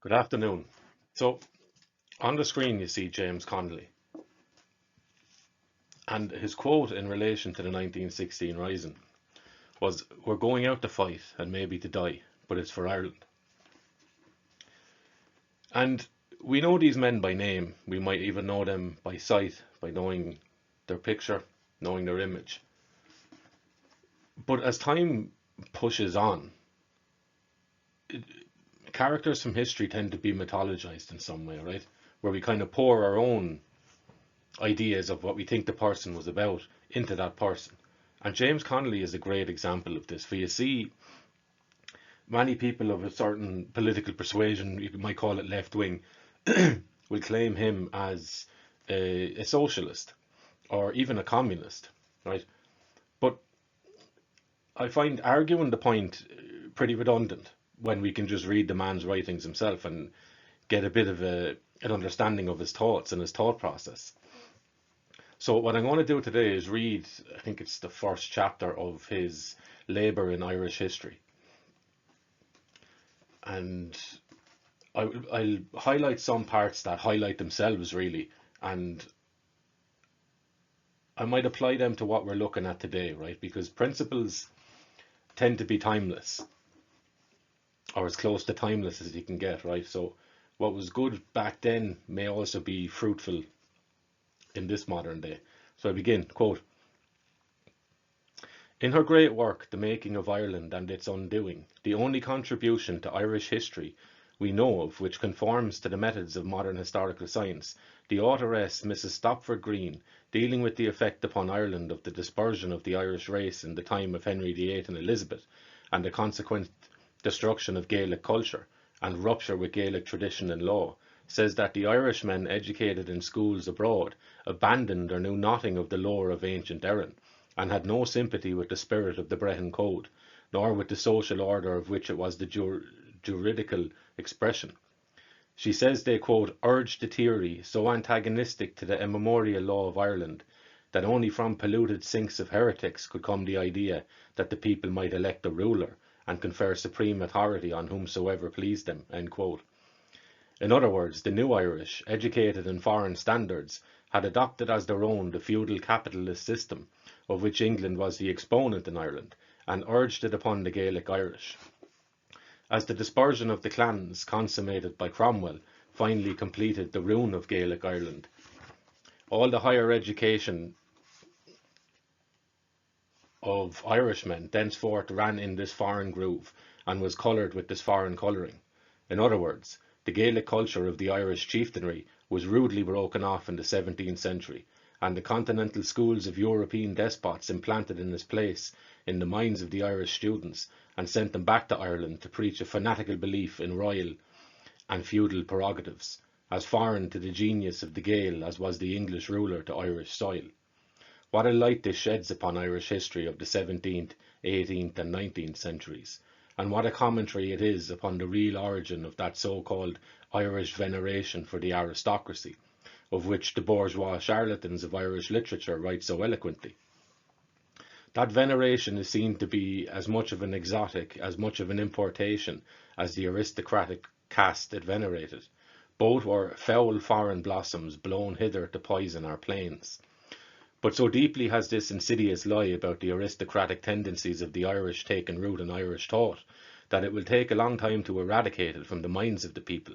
Good afternoon. So on the screen you see James Connolly, and his quote in relation to the 1916 Rising was, "We're going out to fight and maybe to die, but it's for Ireland." And we know these men by name. We might even know them by sight, by knowing their picture, knowing their image. But as time pushes on, characters from history tend to be mythologized in some way, right? Where we kind of pour our own ideas of what we think the person was about into that person. And James Connolly is a great example of this. For you see, many people of a certain political persuasion, you might call it left wing, will claim him as a socialist or even a communist, right? But I find arguing the point pretty redundant when we can just read the man's writings himself and get a bit of an understanding of his thoughts and his thought process. So what I'm going to do today is read, I think it's the first chapter of his Labour in Irish History. And I'll highlight some parts that highlight themselves really, and I might apply them to what we're looking at today, right? Because principles tend to be timeless, or as close to timeless as you can get, right? So what was good back then may also be fruitful in this modern day. So I begin, quote, "In her great work, The Making of Ireland and Its Undoing, the only contribution to Irish history we know of which conforms to the methods of modern historical science, the authoress Mrs. Stopford Green, dealing with the effect upon Ireland of the dispersion of the Irish race in the time of Henry VIII and Elizabeth, and the consequent destruction of Gaelic culture, and rupture with Gaelic tradition and law, says that the Irishmen educated in schools abroad abandoned or knew nothing of the lore of ancient Erin, and had no sympathy with the spirit of the Brehon Code, nor with the social order of which it was the juridical expression. She says they, quote, urged the theory so antagonistic to the immemorial law of Ireland that only from polluted sinks of heretics could come the idea that the people might elect a ruler and confer supreme authority on whomsoever pleased them," end quote. In other words, the new Irish, educated in foreign standards, had adopted as their own the feudal capitalist system, of which England was the exponent in Ireland, and urged it upon the Gaelic Irish. As the dispersion of the clans consummated by Cromwell finally completed the ruin of Gaelic Ireland, all the higher education of Irishmen thenceforth ran in this foreign groove and was coloured with this foreign colouring. In other words, the Gaelic culture of the Irish chieftainry was rudely broken off in the 17th century, and the continental schools of European despots implanted in its place in the minds of the Irish students and sent them back to Ireland to preach a fanatical belief in royal and feudal prerogatives, as foreign to the genius of the Gael as was the English ruler to Irish soil. What a light this sheds upon Irish history of the 17th, 18th and 19th centuries, and what a commentary it is upon the real origin of that so-called Irish veneration for the aristocracy, of which the bourgeois charlatans of Irish literature write so eloquently. That veneration is seen to be as much of an exotic, as much of an importation, as the aristocratic caste it venerated. Both were foul foreign blossoms blown hither to poison our plains. But so deeply has this insidious lie about the aristocratic tendencies of the Irish taken root in Irish thought, that it will take a long time to eradicate it from the minds of the people,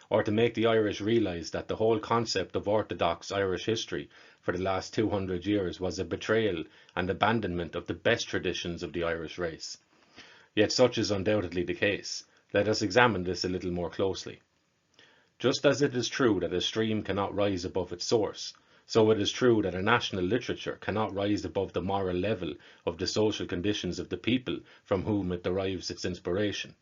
or to make the Irish realise that the whole concept of orthodox Irish history for the last 200 years was a betrayal and abandonment of the best traditions of the Irish race. Yet such is undoubtedly the case. Let us examine this a little more closely. Just as it is true that a stream cannot rise above its source, so it is true that a national literature cannot rise above the moral level of the social conditions of the people from whom it derives its inspiration.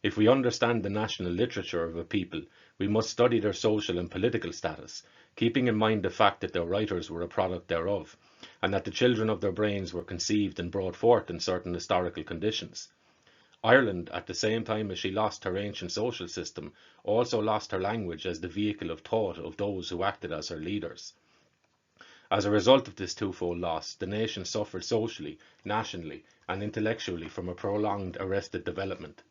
If we understand the national literature of a people, we must study their social and political status, keeping in mind the fact that their writers were a product thereof, and that the children of their brains were conceived and brought forth in certain historical conditions. Ireland, at the same time as she lost her ancient social system, also lost her language as the vehicle of thought of those who acted as her leaders. As a result of this twofold loss, the nation suffered socially, nationally, and intellectually from a prolonged arrested development.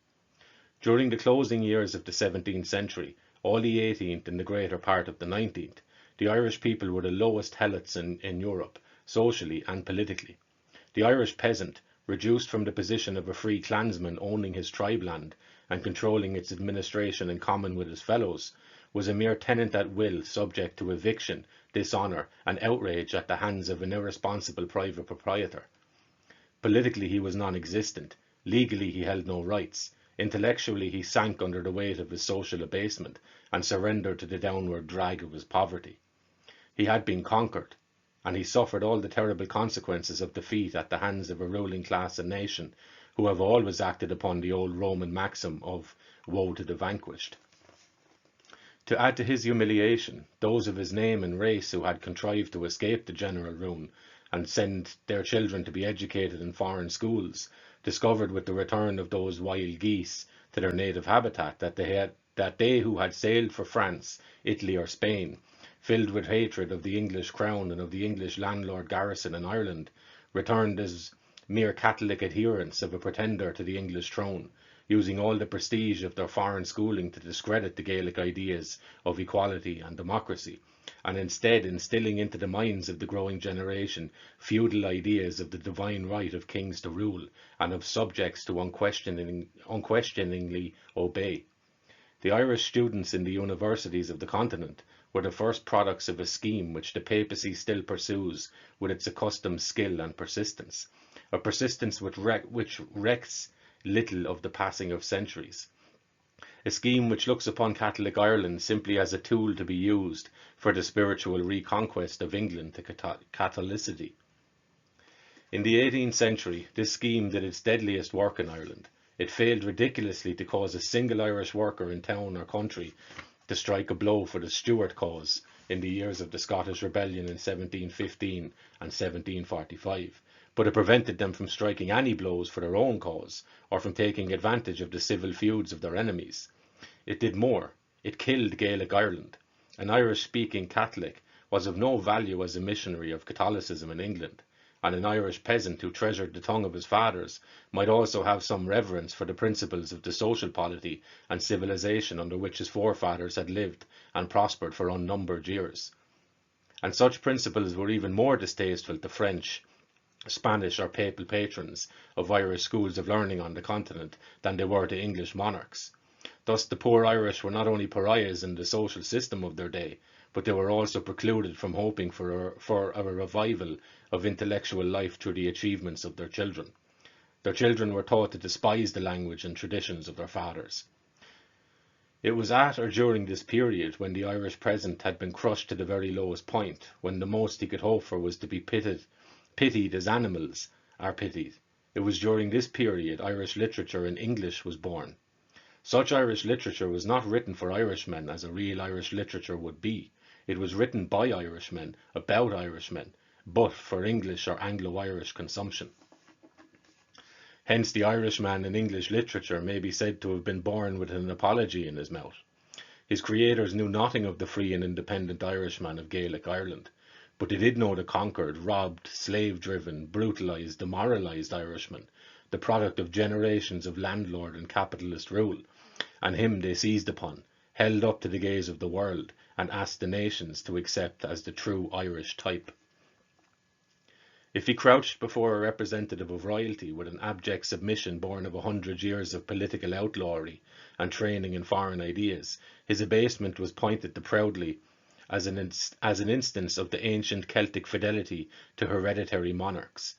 During the closing years of the 17th century, all the 18th and the greater part of the 19th, the Irish people were the lowest helots in Europe, socially and politically. The Irish peasant, reduced from the position of a free clansman owning his tribe land and controlling its administration in common with his fellows, was a mere tenant at will, subject to eviction, dishonour and outrage at the hands of an irresponsible private proprietor. Politically he was non-existent, legally he held no rights, intellectually he sank under the weight of his social abasement and surrendered to the downward drag of his poverty. He had been conquered, and he suffered all the terrible consequences of defeat at the hands of a ruling class and nation who have always acted upon the old Roman maxim of woe to the vanquished. To add to his humiliation, those of his name and race who had contrived to escape the general ruin and send their children to be educated in foreign schools, discovered with the return of those wild geese to their native habitat that they who had sailed for France, Italy or Spain, filled with hatred of the English crown and of the English landlord garrison in Ireland, returned as mere Catholic adherents of a pretender to the English throne, using all the prestige of their foreign schooling to discredit the Gaelic ideas of equality and democracy, and instead instilling into the minds of the growing generation feudal ideas of the divine right of kings to rule and of subjects to unquestioningly obey. The Irish students in the universities of the continent were the first products of a scheme which the papacy still pursues with its accustomed skill and persistence, a persistence which recks little of the passing of centuries. A scheme which looks upon Catholic Ireland simply as a tool to be used for the spiritual reconquest of England to Catholicity. In the 18th century, this scheme did its deadliest work in Ireland. It failed ridiculously to cause a single Irish worker in town or country to strike a blow for the Stuart cause in the years of the Scottish Rebellion in 1715 and 1745. But it prevented them from striking any blows for their own cause, or from taking advantage of the civil feuds of their enemies. It did more. It killed Gaelic Ireland. An Irish-speaking Catholic was of no value as a missionary of Catholicism in England, and an Irish peasant who treasured the tongue of his fathers might also have some reverence for the principles of the social polity and civilization under which his forefathers had lived and prospered for unnumbered years. And such principles were even more distasteful to French, Spanish or papal patrons of Irish schools of learning on the continent than they were to English monarchs. Thus the poor Irish were not only pariahs in the social system of their day, but they were also precluded from hoping for a revival of intellectual life through the achievements of their children. Their children were taught to despise the language and traditions of their fathers. It was at or during this period when the Irish peasant had been crushed to the very lowest point, when the most he could hope for was to be pitied as animals are pitied. It was during this period Irish literature in English was born. Such Irish literature was not written for Irishmen as a real Irish literature would be. It was written by Irishmen, about Irishmen, but for English or Anglo-Irish consumption. Hence the Irishman in English literature may be said to have been born with an apology in his mouth. His creators knew nothing of the free and independent Irishman of Gaelic Ireland, but they did know the conquered, robbed, slave-driven, brutalised, demoralised Irishman, the product of generations of landlord and capitalist rule, and him they seized upon, held up to the gaze of the world, and asked the nations to accept as the true Irish type. If he crouched before a representative of royalty with an abject submission born of 100 years of political outlawry and training in foreign ideas, his abasement was pointed to proudly as an instance of the ancient Celtic fidelity to hereditary monarchs.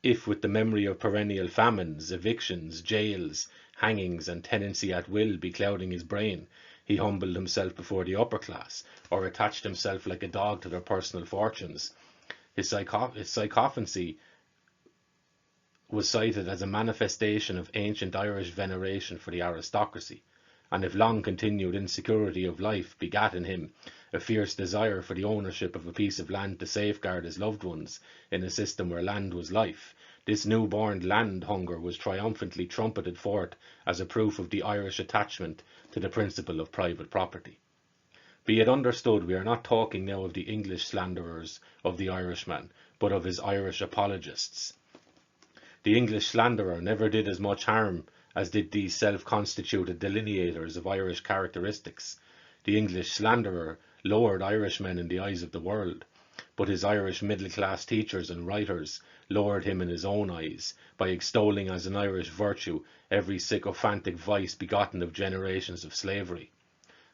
If with the memory of perennial famines, evictions, jails, hangings and tenancy at will beclouding his brain, he humbled himself before the upper class, or attached himself like a dog to their personal fortunes, his sycophancy was cited as a manifestation of ancient Irish veneration for the aristocracy, and if long continued insecurity of life begat in him a fierce desire for the ownership of a piece of land to safeguard his loved ones in a system where land was life, this newborn land hunger was triumphantly trumpeted forth as a proof of the Irish attachment to the principle of private property. Be it understood, we are not talking now of the English slanderers of the Irishman, but of his Irish apologists. The English slanderer never did as much harm as did these self-constituted delineators of Irish characteristics. The English slanderer lowered Irishmen in the eyes of the world, but his Irish middle-class teachers and writers lowered him in his own eyes by extolling as an Irish virtue every sycophantic vice begotten of generations of slavery.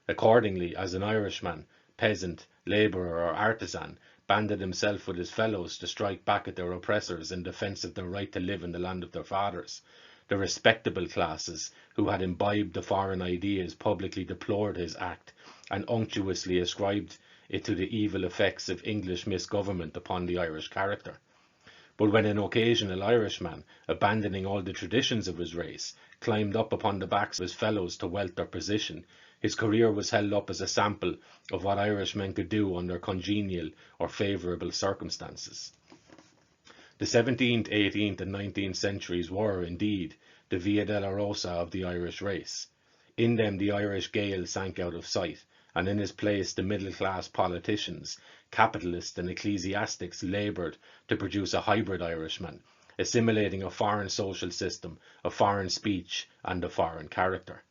Accordingly, as an Irishman, peasant, labourer or artisan banded himself with his fellows to strike back at their oppressors in defence of their right to live in the land of their fathers, the respectable classes who had imbibed the foreign ideas publicly deplored his act and unctuously ascribed it to the evil effects of English misgovernment upon the Irish character. But when an occasional Irishman, abandoning all the traditions of his race, climbed up upon the backs of his fellows to wealth or position, his career was held up as a sample of what Irishmen could do under congenial or favourable circumstances. The 17th, 18th and 19th centuries were, indeed, the Via Dolorosa of the Irish race. In them the Irish Gael sank out of sight, and in his place the middle-class politicians, capitalists and ecclesiastics laboured to produce a hybrid Irishman, assimilating a foreign social system, a foreign speech and a foreign character.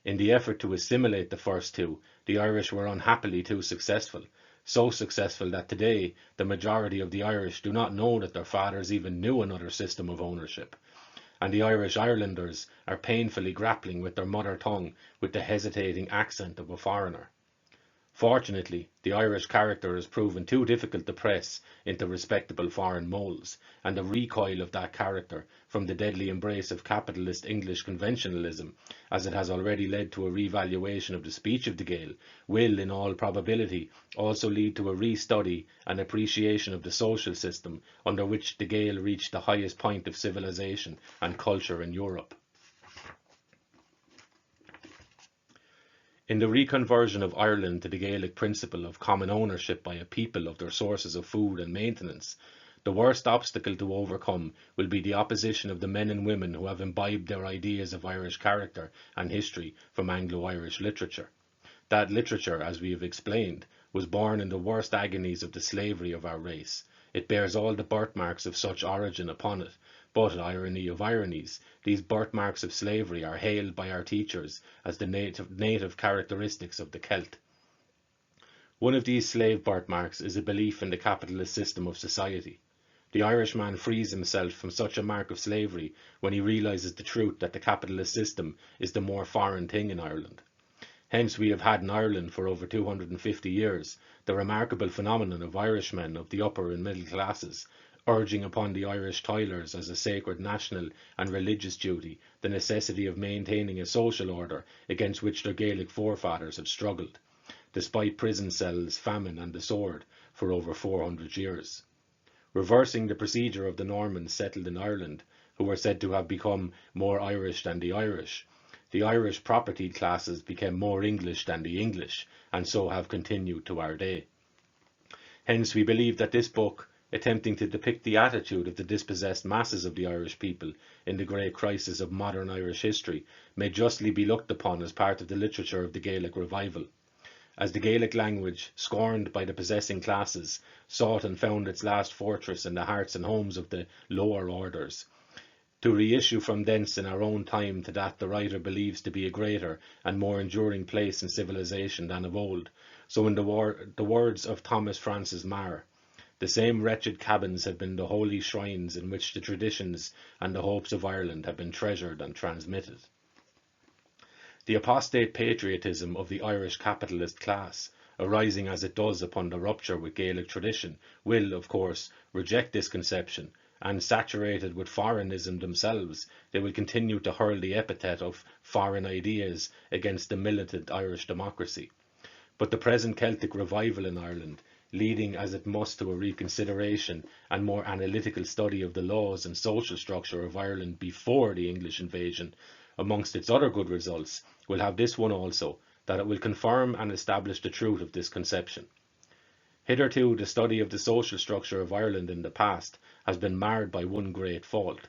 In the effort to assimilate the first two, the Irish were unhappily too successful, so successful that today the majority of the Irish do not know that their fathers even knew another system of ownership, and the Irish Irelanders are painfully grappling with their mother tongue with the hesitating accent of a foreigner. Fortunately, the Irish character has proven too difficult to press into respectable foreign moulds, and the recoil of that character from the deadly embrace of capitalist English conventionalism, as it has already led to a revaluation of the speech of the Gael, will in all probability also lead to a restudy and appreciation of the social system under which the Gael reached the highest point of civilization and culture in Europe. In the reconversion of Ireland to the Gaelic principle of common ownership by a people of their sources of food and maintenance, the worst obstacle to overcome will be the opposition of the men and women who have imbibed their ideas of Irish character and history from Anglo-Irish literature. That literature, as we have explained, was born in the worst agonies of the slavery of our race. It bears all the birthmarks of such origin upon it, but, irony of ironies, these birthmarks of slavery are hailed by our teachers as the native characteristics of the Celt. One of these slave birthmarks is a belief in the capitalist system of society. The Irishman frees himself from such a mark of slavery when he realises the truth that the capitalist system is the more foreign thing in Ireland. Hence we have had in Ireland for over 250 years the remarkable phenomenon of Irishmen of the upper and middle classes urging upon the Irish toilers as a sacred national and religious duty the necessity of maintaining a social order against which their Gaelic forefathers had struggled, despite prison cells, famine and the sword, for over 400 years. Reversing the procedure of the Normans settled in Ireland, who were said to have become more Irish than the Irish propertied classes became more English than the English, and so have continued to our day. Hence we believe that this book, attempting to depict the attitude of the dispossessed masses of the Irish people in the great crisis of modern Irish history, may justly be looked upon as part of the literature of the Gaelic revival. As the Gaelic language, scorned by the possessing classes, sought and found its last fortress in the hearts and homes of the lower orders, to reissue from thence in our own time to that the writer believes to be a greater and more enduring place in civilization than of old, so in the words of Thomas Francis Meagher, the same wretched cabins have been the holy shrines in which the traditions and the hopes of Ireland have been treasured and transmitted. The apostate patriotism of the Irish capitalist class, arising as it does upon the rupture with Gaelic tradition, will, of course, reject this conception, and saturated with foreignism themselves, they will continue to hurl the epithet of foreign ideas against the militant Irish democracy. But the present Celtic revival in Ireland, leading as it must to a reconsideration and more analytical study of the laws and social structure of Ireland before the English invasion, amongst its other good results, will have this one also, that it will confirm and establish the truth of this conception. Hitherto, the study of the social structure of Ireland in the past has been marred by one great fault.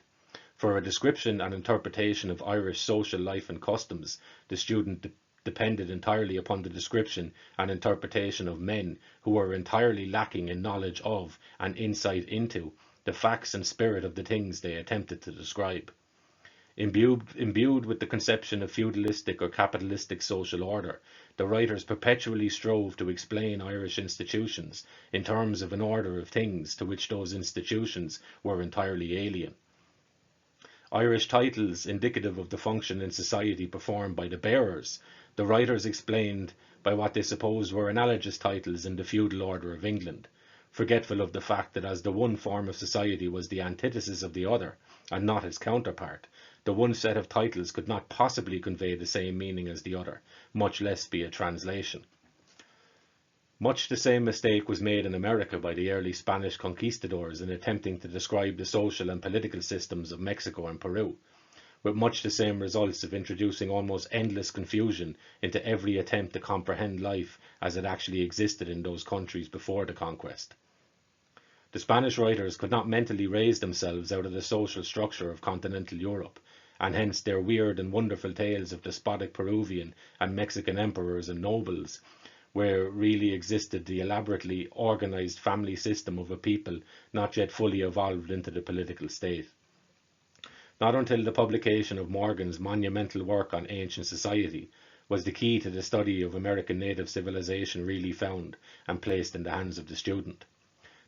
For a description and interpretation of Irish social life and customs, the student depended entirely upon the description and interpretation of men who were entirely lacking in knowledge of and insight into the facts and spirit of the things they attempted to describe. Imbued with the conception of feudalistic or capitalistic social order, the writers perpetually strove to explain Irish institutions in terms of an order of things to which those institutions were entirely alien. Irish titles indicative of the function in society performed by the bearers, the writers explained by what they supposed were analogous titles in the feudal order of England, forgetful of the fact that as the one form of society was the antithesis of the other, and not its counterpart, the one set of titles could not possibly convey the same meaning as the other, much less be a translation. Much the same mistake was made in America by the early Spanish conquistadors in attempting to describe the social and political systems of Mexico and Peru, with much the same results of introducing almost endless confusion into every attempt to comprehend life as it actually existed in those countries before the conquest. The Spanish writers could not mentally raise themselves out of the social structure of continental Europe, and hence their weird and wonderful tales of despotic Peruvian and Mexican emperors and nobles, where really existed the elaborately organized family system of a people not yet fully evolved into the political state. Not until the publication of Morgan's monumental work on ancient society was the key to the study of American native civilization really found and placed in the hands of the student.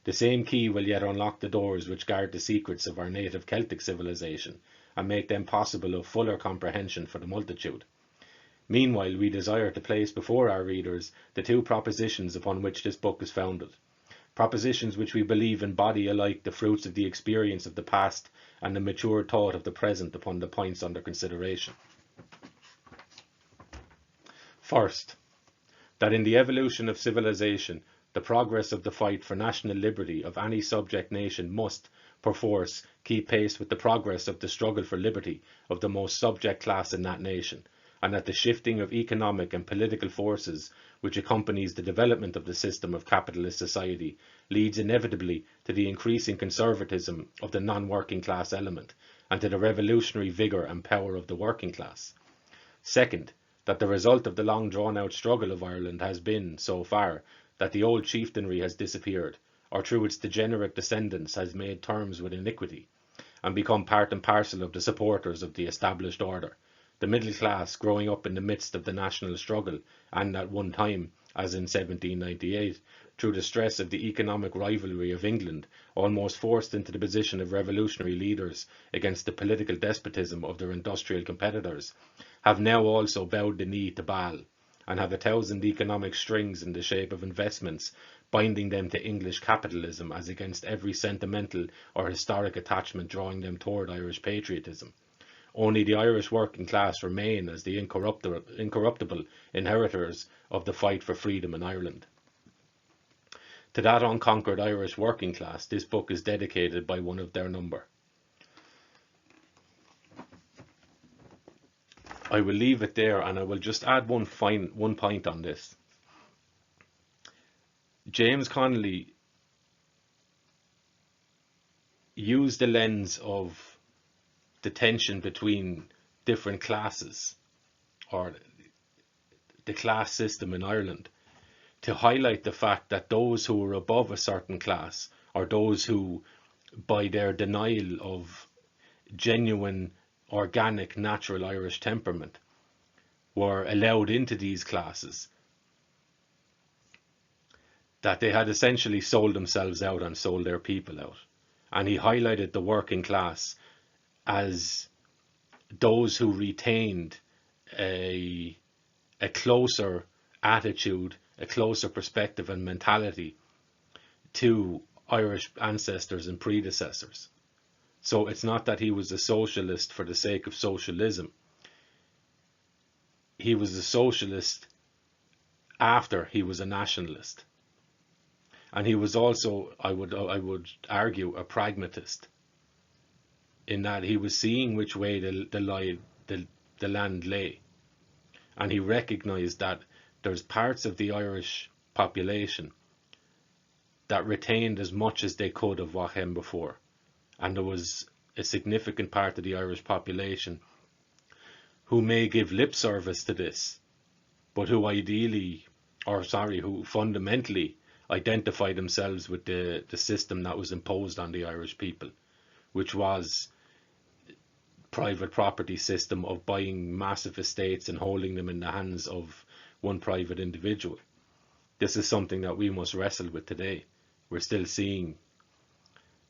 The same key will yet unlock the doors which guard the secrets of our native Celtic civilization and make them possible of fuller comprehension for the multitude. Meanwhile, we desire to place before our readers the two propositions upon which this book is founded, propositions which we believe embody alike the fruits of the experience of the past and the mature thought of the present upon the points under consideration. First, that in the evolution of civilization, the progress of the fight for national liberty of any subject nation must, perforce, keep pace with the progress of the struggle for liberty of the most subject class in that nation, and that the shifting of economic and political forces which accompanies the development of the system of capitalist society leads inevitably to the increasing conservatism of the non-working class element and to the revolutionary vigour and power of the working class. Second, that the result of the long drawn-out struggle of Ireland has been, so far, that the old chieftainry has disappeared, or through its degenerate descendants has made terms with iniquity, and become part and parcel of the supporters of the established order, the middle class growing up in the midst of the national struggle, and at one time, as in 1798, through the stress of the economic rivalry of England, almost forced into the position of revolutionary leaders against the political despotism of their industrial competitors, have now also bowed the knee to Baal, and have 1,000 economic strings in the shape of investments binding them to English capitalism as against every sentimental or historic attachment drawing them toward Irish patriotism. Only the Irish working class remain as the incorruptible inheritors of the fight for freedom in Ireland. To that unconquered Irish working class, this book is dedicated by one of their number. I will leave it there, and I will just add one point on this. James Connolly used the lens of the tension between different classes, or the class system in Ireland, to highlight the fact that those who were above a certain class, or those who, by their denial of genuine, organic, natural Irish temperament, were allowed into these classes, that they had essentially sold themselves out and sold their people out. And he highlighted the working class as those who retained a closer attitude, a closer perspective and mentality to Irish ancestors and predecessors. So it's not that he was a socialist for the sake of socialism. He was a socialist after he was a nationalist. And he was also, I would argue, a pragmatist, in that he was seeing which way the land lay. And he recognised that there's parts of the Irish population that retained as much as they could of what came before. And there was a significant part of the Irish population who may give lip service to this, but who who fundamentally identify themselves with the system that was imposed on the Irish people, which was private property system of buying massive estates and holding them in the hands of one private individual. This is something that we must wrestle with today. We're still seeing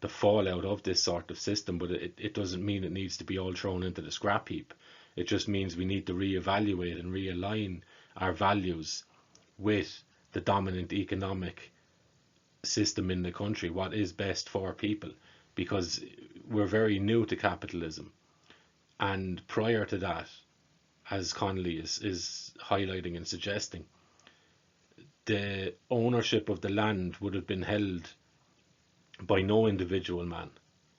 the fallout of this sort of system, but it doesn't mean it needs to be all thrown into the scrap heap. It just means we need to reevaluate and realign our values with the dominant economic system in the country, what is best for people, because we're very new to capitalism. And prior to that, as Connolly is highlighting and suggesting, the ownership of the land would have been held by no individual man.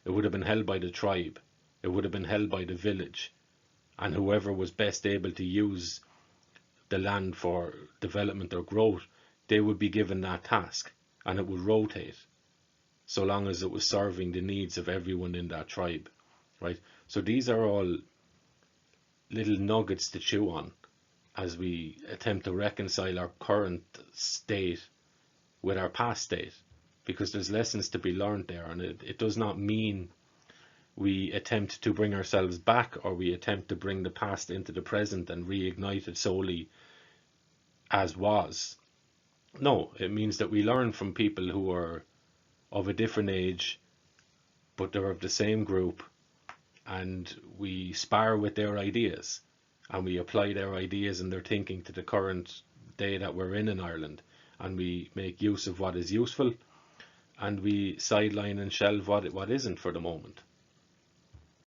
It would have been held by the tribe. It would have been held by the village. And whoever was best able to use the land for development or growth, they would be given that task. And it would rotate, so long as it was serving the needs of everyone in that tribe, right? So these are all little nuggets to chew on as we attempt to reconcile our current state with our past state, because there's lessons to be learned there, and it does not mean we attempt to bring ourselves back, or we attempt to bring the past into the present and reignite it solely as was. No, it means that we learn from people who are of a different age, but they're of the same group, and we spar with their ideas, and we apply their ideas and their thinking to the current day that we're in Ireland, and we make use of what is useful, and we sideline and shelve what isn't for the moment.